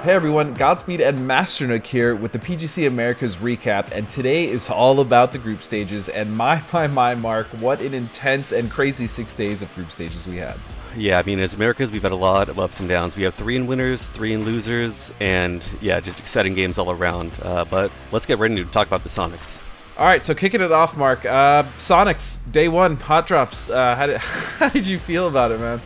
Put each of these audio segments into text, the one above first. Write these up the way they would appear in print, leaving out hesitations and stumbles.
Hey everyone, Godspeed and Mastern00k here with the PGC America's recap, and today is all about the group stages, and my Mark, what an intense and crazy 6 days of group stages we had. Yeah, I mean, as Americas, we've had a lot of ups and downs. We have 3 in winners, 3 in losers, and yeah, just exciting games all around. But let's get ready to talk about the Sonics. Alright, so kicking it off, Mark, Sonics, day 1, hot drops, how did you feel about it, man?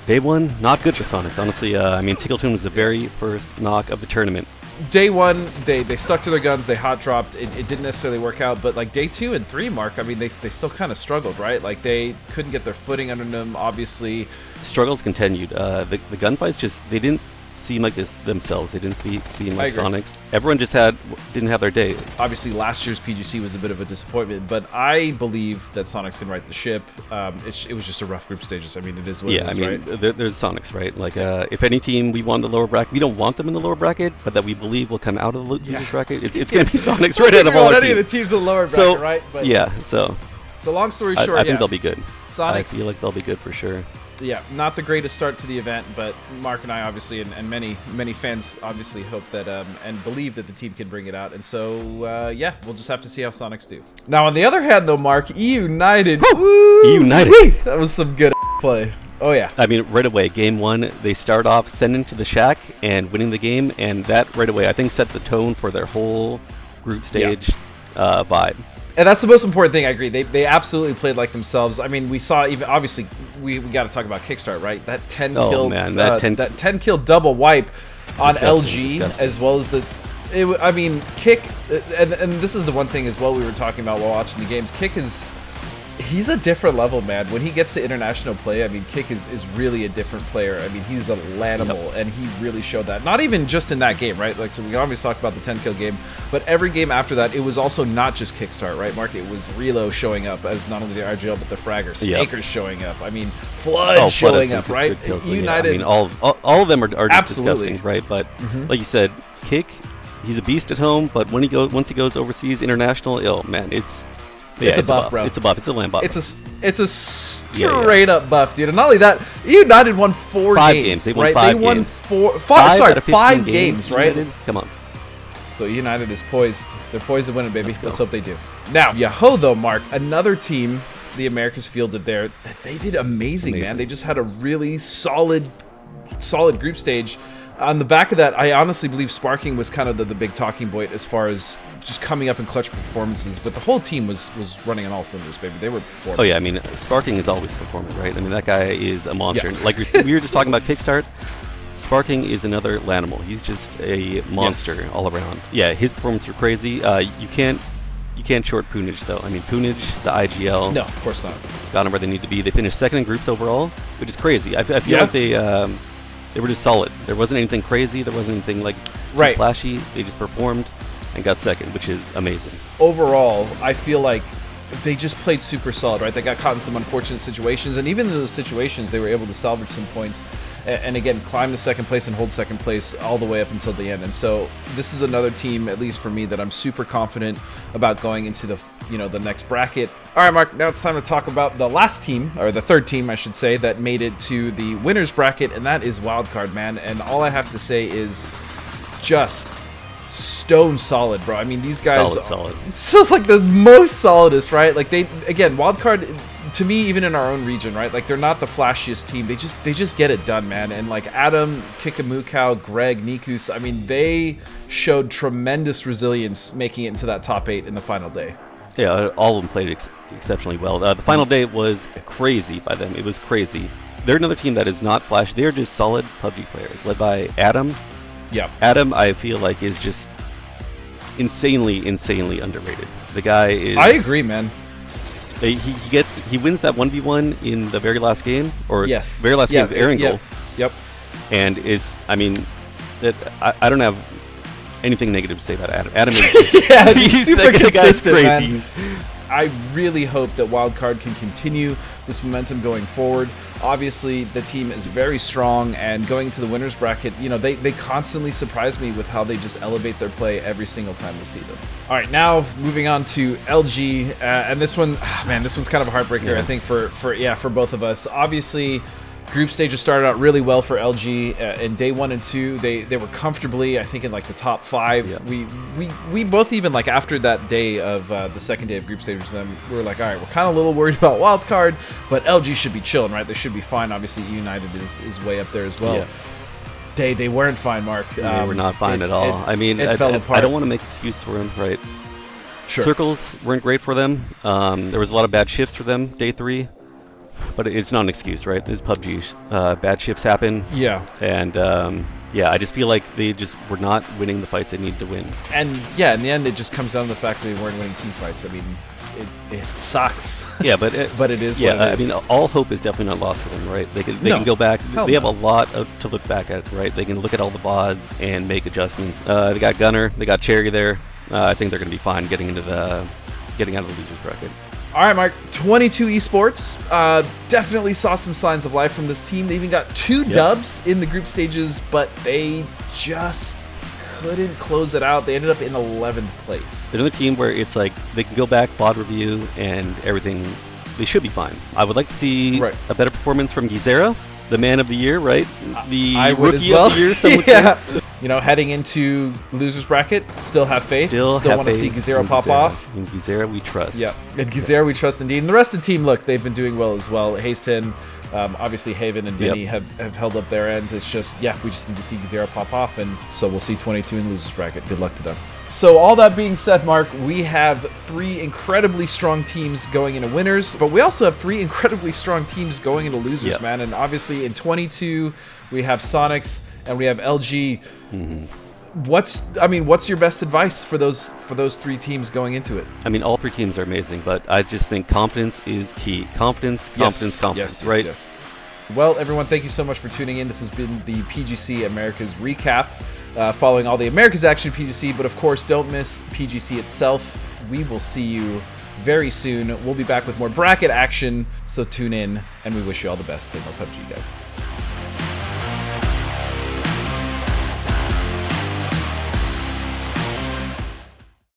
Day 1, not good for Sonics, honestly. I mean, Tickleton was the very first knock of the tournament. Day 1, they stuck to their guns, they hot dropped, it didn't necessarily work out, but like day 2 and 3, Mark, I mean, they still kind of struggled, right? Like, they couldn't get their footing under them, obviously. Struggles continued. The gunfights just, they didn't seem like this themselves. They didn't seem like Sonics. Everyone just didn't have their day. Obviously, last year's PGC was a bit of a disappointment, but I believe that Sonics can right the ship. It was just a rough group stages. I mean, it is what it is, right? There's Sonics, right? Like, if any team we want in the lower bracket, we don't want them in the lower bracket, but that we believe will come out of the losers bracket, it's going to be Sonics right out of all our teams. Any of the teams in the lower bracket, right? But, yeah, so long story short, I think they'll be good. Sonics, I feel like they'll be good for sure. Yeah, not the greatest start to the event, but Mark and I obviously, and many fans obviously hope that and believe that the team can bring it out. And so, yeah, we'll just have to see how Sonics do. Now, on the other hand, though, Mark, Eunited. Woo! Eunited. That was some good play. Oh, yeah. I mean, right away, game 1, they start off sending to the shack and winning the game, and that right away, I think, set the tone for their whole group stage vibe. And that's the most important thing, I agree. They absolutely played like themselves. I mean, we saw even, obviously, we got to talk about Kickstart, right? That 10 kill, that 10 kill double wipe on LG, as well as I mean, Kick, and this is the one thing as well we were talking about while watching the games. Kick he's a different level, man. When he gets to international play, I mean, Kick is really a different player. I mean, he's an animal, and he really showed that. Not even just in that game, right? Like, so we always talk about the 10 kill game, but every game after that, it was also not just Kickstart, right, Mark? It was Relo showing up as not only the RGL, but the Fragger. Snakers showing up. I mean, Flood showing up, right? United. Yeah. I mean, all of them are just disgusting, right? But like you said, Kick, he's a beast at home, but when once he goes overseas, international, man, it's a buff, bro. It's a buff. It's a land buff. It's a straight up buff, dude. And not only that, United won 4 games. They won right? 5 they won games. 5 games, right? United? Come on. So United is poised. They're poised to win it, baby. Let's hope they do. Now, Yaho, though, Mark, another team the Americas fielded there, they did amazing, man. They just had a really solid group stage. On the back of that, I honestly believe Sparking was kind of the big talking point as far as just coming up in clutch performances, but the whole team was running on all cylinders, baby. They were performing. Oh yeah, I mean, Sparking is always performing, right? I mean, that guy is a monster. Yeah. Like we were just talking about Kickstart, Sparking is another Lanimal. He's just a monster all around. Yeah, his performances were crazy. You can't short Poonage though. I mean, Poonage, the IGL. No, of course not. Got them where they need to be. They finished second in groups overall, which is crazy. I feel like they were just solid. There wasn't anything crazy. There wasn't anything like too flashy. They just performed and got second, which is amazing. Overall, I feel like they just played super solid, right? They got caught in some unfortunate situations, and even in those situations, they were able to salvage some points and again, climb to second place and hold second place all the way up until the end. And so this is another team, at least for me, that I'm super confident about going into the next bracket. All right, Mark, now it's time to talk about the last team, or the third team, I should say, that made it to the winners bracket, and that is Wildcard, man. And all I have to say is just stone solid, bro. I mean, these guys solid. So like the most solidest, right? Like Wildcard, to me, even in our own region, right? Like, they're not the flashiest team. They just get it done, man. And like Adam, Kikamukau, Greg, Nikus, I mean, they showed tremendous resilience making it into that top 8 in the final day. Yeah, all of them played exceptionally well. The final day was crazy by them. It was crazy. They're another team that is not flashy. They're just solid PUBG players, led by Adam. Yeah. Adam, I feel like, is just insanely underrated. The guy is... I agree, man. He wins that 1v1 in the very last game, or very last game of Erangel. Yep. And I mean, I don't have anything negative to say about Adam. Adam is he's super consistent, man. I really hope that Wildcard can continue this momentum going forward. Obviously, the team is very strong, and going into the winners bracket, they constantly surprise me with how they just elevate their play every single time we see them. All right, now moving on to LG, and this one, man, this one's kind of a heartbreaker, I think, for both of us. Obviously, Group stages started out really well for LG. In day 1 and 2, they were comfortably, I think, in like the top 5. Yeah. We both, even like after that day of the second day of group stages, then we were like, all right, we're kind of a little worried about Wildcard, but LG should be chilling, right? They should be fine. Obviously, United is way up there as well. Yeah. They weren't fine, Mark. They were not fine at all. I mean, it fell apart. I don't want to make an excuse for them, right? Sure. Circles weren't great for them. There was a lot of bad shifts for them day 3. But it's not an excuse, right? This PUBG. Bad shifts happen. Yeah. And, yeah, I just feel like they just were not winning the fights they needed to win. And, yeah, in the end, it just comes down to the fact that they weren't winning team fights. I mean, it sucks. Yeah, but it is yeah, what it is. I mean, all hope is definitely not lost for them, right? They can go back. They have a lot to look back at, right? They can look at all the VODs and make adjustments. They got Gunner. They got Cherry there. I think they're going to be fine getting out of the losers bracket. All right, Mark, 22 Esports definitely saw some signs of life from this team. They even got 2 dubs in the group stages, but they just couldn't close it out. They ended up in 11th place. Another team where it's like they can go back, VOD review, and everything. They should be fine. I would like to see a better performance from Gizera, the man of the year, right? The I would rookie as well. of the year, some would yeah. say. You know, heading into losers bracket, still have faith. Still want to see Gizera pop off. In Gizera, we trust. Yeah, in Gizera, we trust indeed. And the rest of the team, look, they've been doing well as well. Hasten, obviously Haven and Vinny have held up their end. It's just, we just need to see Gizera pop off, and so we'll see 22 in losers bracket. Good luck to them. So all that being said, Mark, we have 3 incredibly strong teams going into winners, but we also have 3 incredibly strong teams going into losers, man. And obviously in 22, we have Sonics and we have LG. Mm-hmm. What's your best advice for those 3 teams going into it? I mean, all 3 teams are amazing, but I just think confidence is key. Confidence, right? Yes. Well, everyone, thank you so much for tuning in. This has been the PGC America's recap, following all the America's action PGC, but of course, don't miss PGC itself. We will see you very soon. We'll be back with more bracket action, so tune in, and we wish you all the best. Play more PUBG, guys.